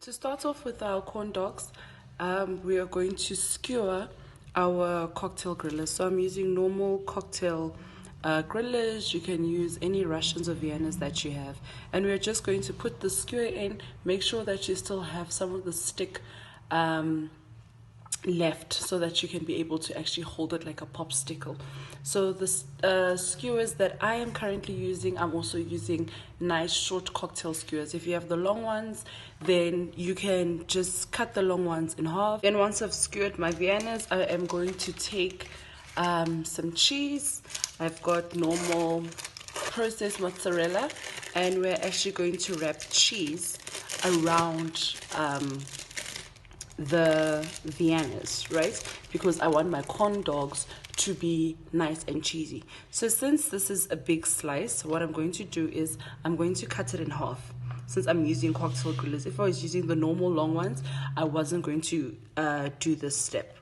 To start off with our corn dogs, we are going to skewer our cocktail grillers. So I'm using normal cocktail grillers. You can use any Russians or Viennas that you have. And we're just going to put the skewer in, make sure that you still have some of the stick left so that you can be able to actually hold it like a popsicle. So the skewers that I am currently using, I'm also using nice short cocktail skewers. If you have the long ones, then you can just cut the long ones in half. Then once I've skewered my Viennas, I am going to take some cheese. I've got normal processed mozzarella, and we're actually going to wrap cheese around the Viennas, right? Because I want my corn dogs to be nice and cheesy. So since this is a big slice, what I'm going to do is I'm going to cut it in half. Since I'm using cocktail grillers, if I was using the normal long ones, I wasn't going to do this step.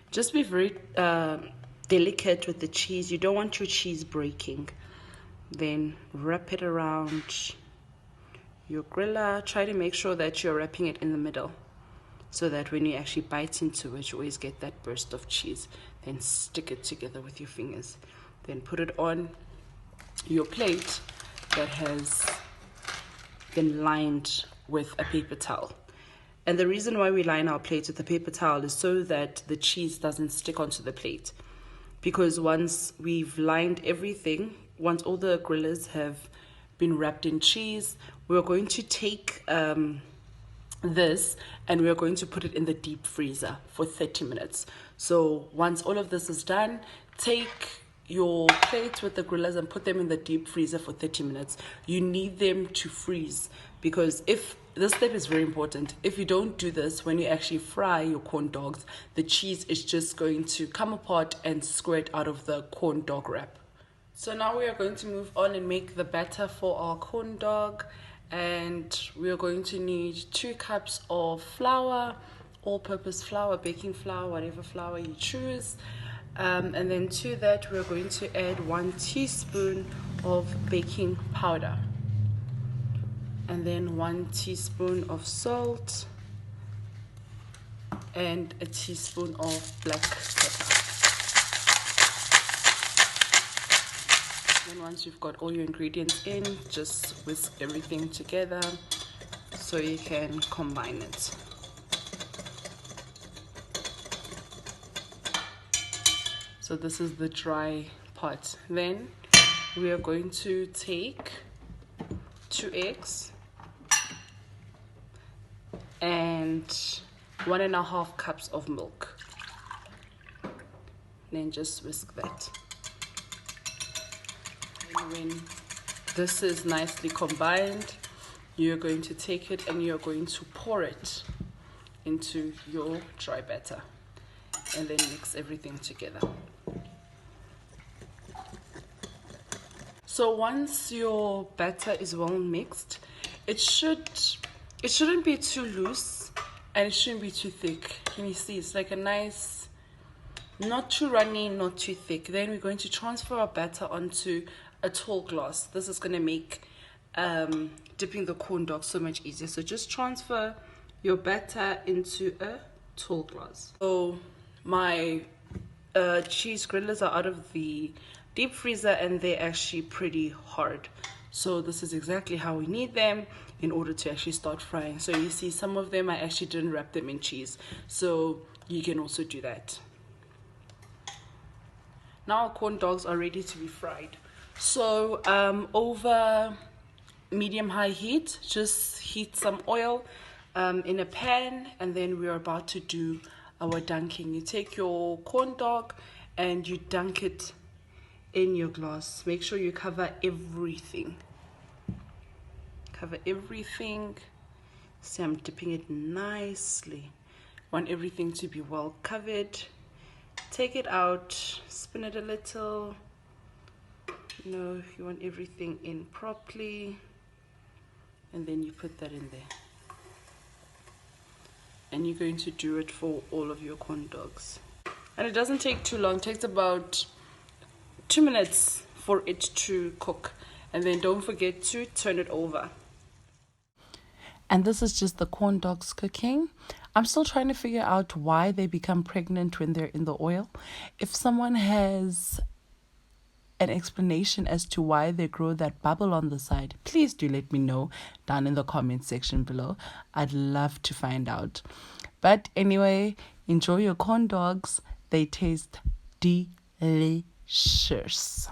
Just be very delicate with the cheese. You don't want your cheese breaking. Then wrap it around your griller. Try to make sure that you're wrapping it in the middle, so that when you actually bite into it, you always get that burst of cheese. Then stick it together with your fingers. Then put it on your plate that has been lined with a paper towel. And the reason why we line our plates with a paper towel is so that the cheese doesn't stick onto the plate. Because once we've lined everything, once all the grillers have been wrapped in cheese, we're going to take this and we're going to put it in the deep freezer for 30 minutes. So once all of this is done, take your plates with the grillers and put them in the deep freezer for 30 minutes. You need them to freeze, because if this step is very important. If you don't do this, when you actually fry your corn dogs, the cheese is just going to come apart and squirt out of the corn dog wrap. So now we are going to move on and make the batter for our corn dog. And we are going to need 2 cups of flour, all-purpose flour, baking flour, whatever flour you choose. And then to that, we're going to add 1 teaspoon of baking powder. And then 1 teaspoon of salt. And a teaspoon of black pepper. And once you've got all your ingredients in, just whisk everything together so you can combine it. So this is the dry part. Then we are going to take 2 eggs and 1.5 cups of milk. Then just whisk that. When this is nicely combined, you're going to take it and you're going to pour it into your dry batter and then mix everything together. So once your batter is well mixed, it shouldn't be too loose and it shouldn't be too thick. Can you see? It's like a nice, not too runny, not too thick. Then we're going to transfer our batter onto a tall glass. This is going to make dipping the corn dog so much easier. So just transfer your batter into a tall glass. So my cheese grillers are out of the deep freezer and they're actually pretty hard. So this is exactly how we need them in order to actually start frying. So you see, some of them I actually didn't wrap them in cheese. So you can also do that. Now our corn dogs are ready to be fried. So over medium-high heat, just heat some oil in a pan, and then we're about to do our dunking. You take your corn dog and you dunk it in your glass. Make sure you cover everything. Cover everything. See, I'm dipping it nicely. Want everything to be well covered. Take it out, spin it a little. You want everything in properly, and then you put that in there. And you're going to do it for all of your corn dogs. And it doesn't take too long. It takes about 2 minutes for it to cook. And then don't forget to turn it over. And this is just the corn dogs cooking. I'm still trying to figure out why they become pregnant when they're in the oil. If someone has an explanation as to why they grow that bubble on the side, please do let me know down in the comment section below. I'd love to find out. But anyway, enjoy your corn dogs. They taste delicious.